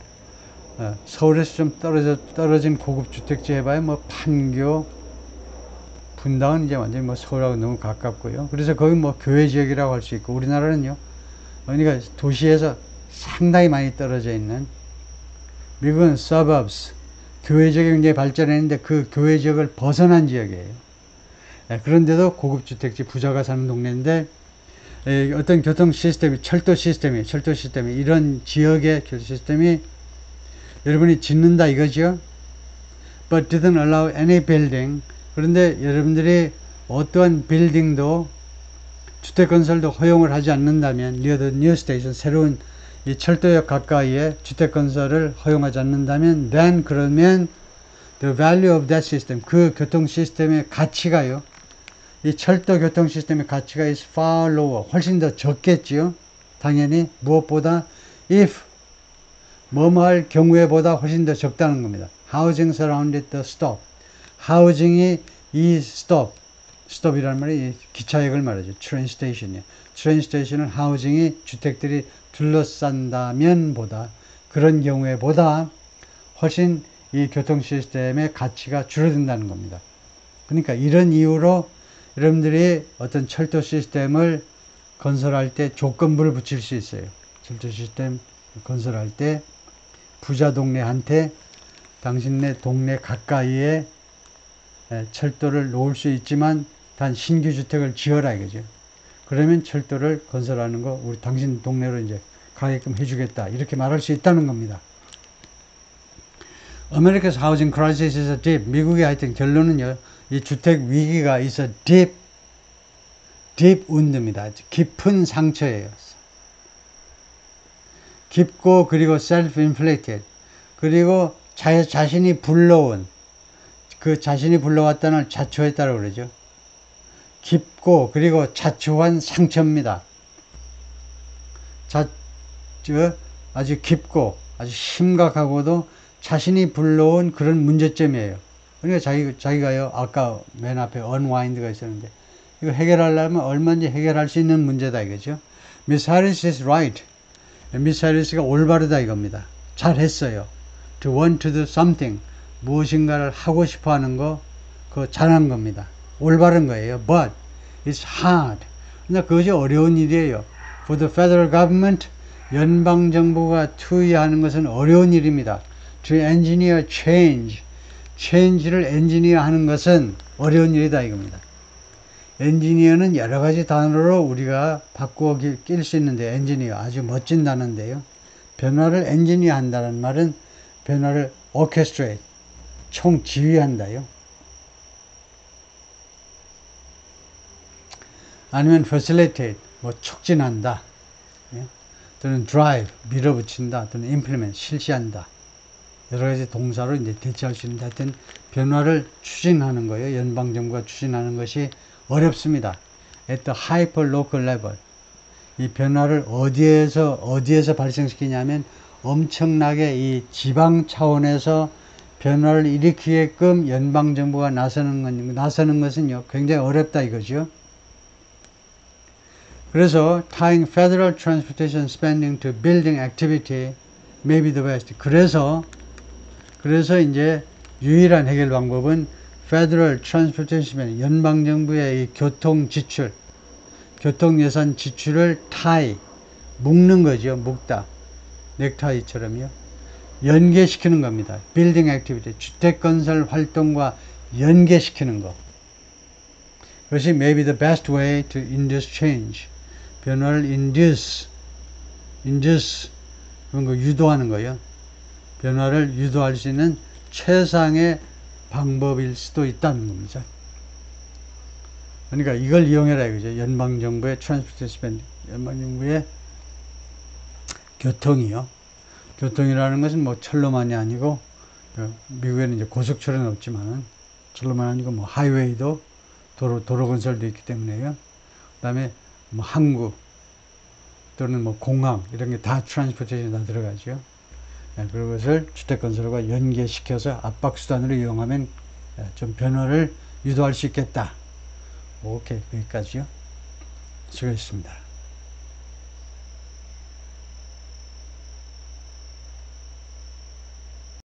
서울에서 좀 떨어진 고급 주택지 해봐야 뭐 판교, 분당은 이제 완전히 뭐 서울하고 너무 가깝고요. 그래서 거기 뭐 교외 지역이라고 할 수 있고, 우리나라는요, 그러니까 도시에서 상당히 많이 떨어져 있는, 미국은 suburbs, 교외 지역이 굉장히 발전했는데 그 교외 지역을 벗어난 지역이에요. 그런데도 고급 주택지, 부자가 사는 동네인데, 어떤 교통 시스템이, 철도 시스템이 이런 지역의 교통 시스템이 여러분이 짓는다 이거죠. But didn't allow any building. 그런데 여러분들이 어떠한 빌딩도, 주택 건설도 허용을 하지 않는다면, near the new station, 새로운 이 철도역 가까이에 주택 건설을 허용하지 않는다면, then 그러면 the value of that system, 그 교통 시스템의 가치가요, 이 철도 교통 시스템의 가치가 is far lower, 훨씬 더 적겠지요. 당연히 무엇보다 if 뭐뭐 할 경우에 보다 훨씬 더 적다는 겁니다. Housing surrounded the stop. 하우징이 이 stop이라는 말이 기차역을 말하죠. train station이요. train station을 하우징이, 주택들이 둘러싼다면 보다, 그런 경우에 보다 훨씬 이 교통 시스템의 가치가 줄어든다는 겁니다. 그러니까 이런 이유로 여러분들이 어떤 철도 시스템을 건설할 때 조건부를 붙일 수 있어요. 철도 시스템 건설할 때 부자 동네한테 당신네 동네 가까이에 철도를 놓을 수 있지만 단 신규 주택을 지어라 이거죠. 그러면 철도를 건설하는 거 우리 당신 동네로 이제 가게끔 해주겠다, 이렇게 말할 수 있다는 겁니다. America's housing crisis is a deep. 미국의 하여튼 결론은요, 이 주택 위기가 is a deep wound입니다. 깊은 상처예요. 깊고, 그리고 self-inflicted, 그리고 자신이 불러온, 그 자신이 불러왔다는 자초했다고 그러죠. 깊고 그리고 자초한 상처입니다. 아주 깊고 아주 심각하고도 자신이 불러온 그런 문제점이에요. 그러니까 자기가요, 아까 맨 앞에 unwind가 있었는데, 이거 해결하려면 얼마든지 해결할 수 있는 문제다 이거죠. Miss Harris is right. 미스 해리스가 올바르다 이겁니다. 잘했어요. To want to do something, 무엇인가를 하고 싶어 하는 거, 그거 잘한 겁니다. 올바른 거예요. But it's hard. 그러니까 그것이 어려운 일이에요. For the federal government, 연방정부가 투의하는 것은 어려운 일입니다. To engineer change를 엔지니어 하는 것은 어려운 일이다 이겁니다. 엔지니어는 여러 가지 단어로 우리가 바꾸어 낄 수 있는데, 엔지니어 아주 멋진 단어인데요. 변화를 엔지니어 한다는 말은 변화를 orchestrate, 총 지휘한다요. 아니면 facilitate, 뭐 촉진한다. 예? 또는 drive, 밀어붙인다. 또는 implement, 실시한다. 여러 가지 동사로 이제 대체할 수 있는데, 하여튼 변화를 추진하는 거예요. 연방정부가 추진하는 것이 어렵습니다. At the hyper local level. 이 변화를 어디에서 발생시키냐면, 엄청나게 이 지방 차원에서 변화를 일으키게끔 연방정부가 나서는 것은요, 굉장히 어렵다 이거죠. 그래서 tying federal transportation spending to building activity may be the best. 그래서 이제 유일한 해결 방법은 Federal Transportation, 연방정부의 이 교통 예산 지출을 묶는 거죠. 묶다. 넥타이처럼요. 연계시키는 겁니다. Building activity, 주택 건설 활동과 연계시키는 거. 그것이 may be the best way to induce change. 변화를 induce, 그런 거 유도하는 거예요. 변화를 유도할 수 있는 최상의 방법일 수도 있다는 겁니다. 그러니까 이걸 이용해라 이거죠. 연방정부의 transportation, 연방정부의 교통이요. 교통이라는 것은 뭐 철로만이 아니고, 미국에는 이제 고속철은 없지만은 철로만 아니고 뭐 하이웨이도 도로 건설도 있기 때문에요. 그 다음에 뭐 항구 또는 뭐 공항 이런 게 다 트랜스포테이션에 다 들어가죠. 그것을 주택건설과 연계시켜서 압박수단으로 이용하면 좀 변화를 유도할 수 있겠다. 오케이, 여기까지요. 수고했습니다.